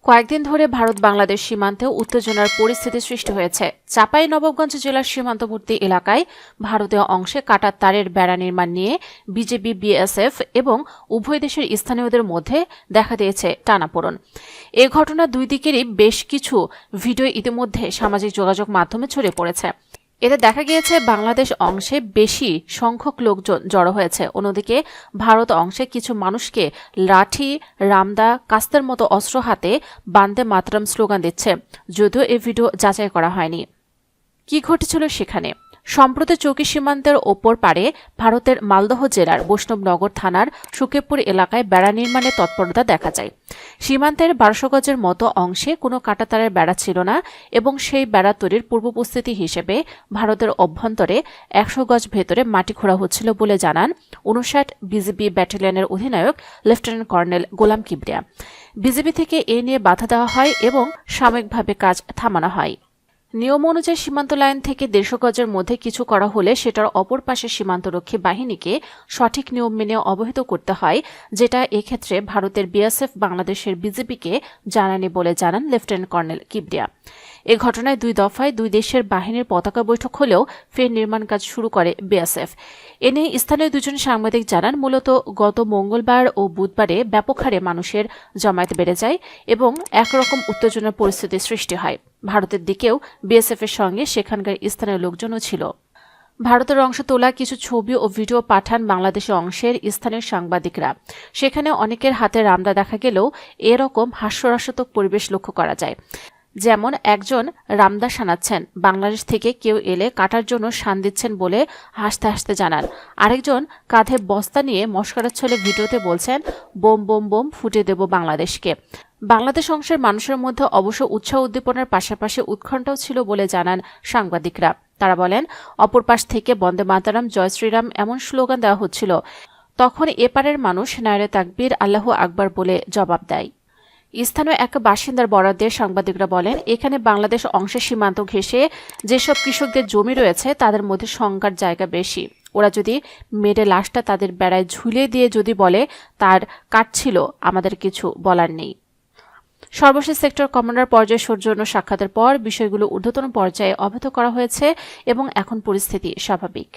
কয়েকদিন ধরে ভারত বাংলাদেশ সীমান্তে উত্তেজনার পরিস্থিতি সৃষ্টি হয়েছে। চাঁপাইনবাবগঞ্জ জেলার সীমান্তবর্তী এলাকায় ভারতীয় অংশে কাঁটার তারের বেড়া নির্মাণ নিয়ে বিজেপি, বিএসএফ এবং উভয় দেশের স্থানীয়দের মধ্যে দেখা দিয়েছে টানাপোড়েন। এ ঘটনা দুই দিকেরই বেশ কিছু ভিডিও ইতিমধ্যে সামাজিক যোগাযোগ মাধ্যমে ছড়িয়ে পড়েছে। এতে দেখা গিয়েছে বাংলাদেশ অংশে বেশি সংখ্যক লোকজন জড়ো হয়েছে, অন্যদিকে ভারত অংশে কিছু মানুষকে লাঠি, রামদা, কাস্তের মতো অস্ত্র হাতে বন্দে মাতরম স্লোগান দিচ্ছে, যদিও এই ভিডিও যাচাই করা হয়নি। কি ঘটেছিল সেখানে? সম্প্রতি চৌকি সীমান্তের ওপর পারে ভারতের মালদহ জেলার বৈষ্ণবনগর থানার সুকেপুর এলাকায় বেড়া নির্মাণের তৎপরতা দেখা যায়। সীমান্তের 1200 গজের মতো অংশে কোনো কাঁটাতারের বেড়া ছিল না এবং সেই বেড়া তৈরির পূর্ব প্রস্তুতি হিসেবে ভারতের অভ্যন্তরে 100 গজ ভেতরে মাটি খোঁড়া হচ্ছিল বলে জানান 59 বিজিবি ব্যাটালিয়নের অধিনায়ক লেফটেন্যান্ট কর্নেল গোলাম কিবরিয়া। বিজিবি থেকে এ নিয়ে বাধা দেওয়া হয় এবং সাময়িকভাবে কাজ থামানো হয়। নিয়ম অনুযায়ী সীমান্ত লাইন থেকে 150 গজের মধ্যে কিছু করা হলে সেটার অপর পাশে সীমান্তরক্ষী বাহিনীকে সঠিক নিয়ম মেনে অবহিত করতে হয়, যেটা এক্ষেত্রে ভারতের বিএসএফ বাংলাদেশের বিজেপিকে জানায়নি বলে জানান লেফটেন্যান্ট কর্নেল কিবরিয়া। এ ঘটনায় 2 দফায় 2 দেশের বাহিনীর পতাকা বৈঠক হলেও ফের নির্মাণ কাজ শুরু করে বিএসএফ। এ নিয়ে স্থানীয় 2 জন সাংবাদিক জানান, মূলত গত মঙ্গলবার ও বুধবারে ব্যাপক হারে মানুষের জমায়েত বেড়ে যায় এবং একরকম উত্তেজনার পরিস্থিতি সৃষ্টি হয়। ভারতের দিকেও বিএসএফের সঙ্গে সেখানকার স্থানীয় লোকজনও ছিল। ভারতের অংশ তোলা কিছু ছবি ও ভিডিও পাঠান বাংলাদেশের অংশের স্থানীয় সাংবাদিকরা। সেখানে অনেকের হাতে রামদা দেখা গেলেও এরকম হাস্যরসাত্মক পরিবেশ লক্ষ্য করা যায়। যেমন একজন রামদা শানাচ্ছেন, বাংলাদেশ থেকে কেউ এলে কাটার জন্য শান দিচ্ছেন বলে হাসতে হাসতে জানান। আরেকজন কাঁধে বস্তা নিয়ে মশকরার ছলে ভিডিওতে বলছেন, বোম বোম বোম ফুটে দেব বাংলাদেশকে। বাংলাদেশ অংশের মানুষের মধ্যে অবশ্য উৎসাহ উদ্দীপনার পাশাপাশি উৎকণ্ঠাও ছিল বলে জানান সাংবাদিকরা। তারা বলেন, অপর পাশ থেকে বন্দে মাতারাম, জয় শ্রীরাম এমন স্লোগান দেওয়া হচ্ছিল। তখন এপারের মানুষ নায়রে তাকবীর, আল্লাহু আকবার বলে জবাব দেয়। স্থানীয় এক বাসিন্দার বরাত দিয়ে সাংবাদিকরা বলেন, এখানে বাংলাদেশ অংশের সীমান্ত ঘেঁষে যেসব কৃষকদের জমি রয়েছে তাদের মধ্যে সংখ্যার জায়গা বেশি। ওরা যদি মেরে লাশটা তাদের বেড়ায় ঝুলিয়ে দিয়ে যদি বলে তার কাটছিল, আমাদের কিছু বলার নেই। সর্বশেষ সেক্টর কমান্ডার পর্যায়ে সৌজন্য সাক্ষাতের পর বিষয়গুলো ঊর্ধ্বতন পর্যায়ে অবহিত করা হয়েছে এবং এখন পরিস্থিতি স্বাভাবিক।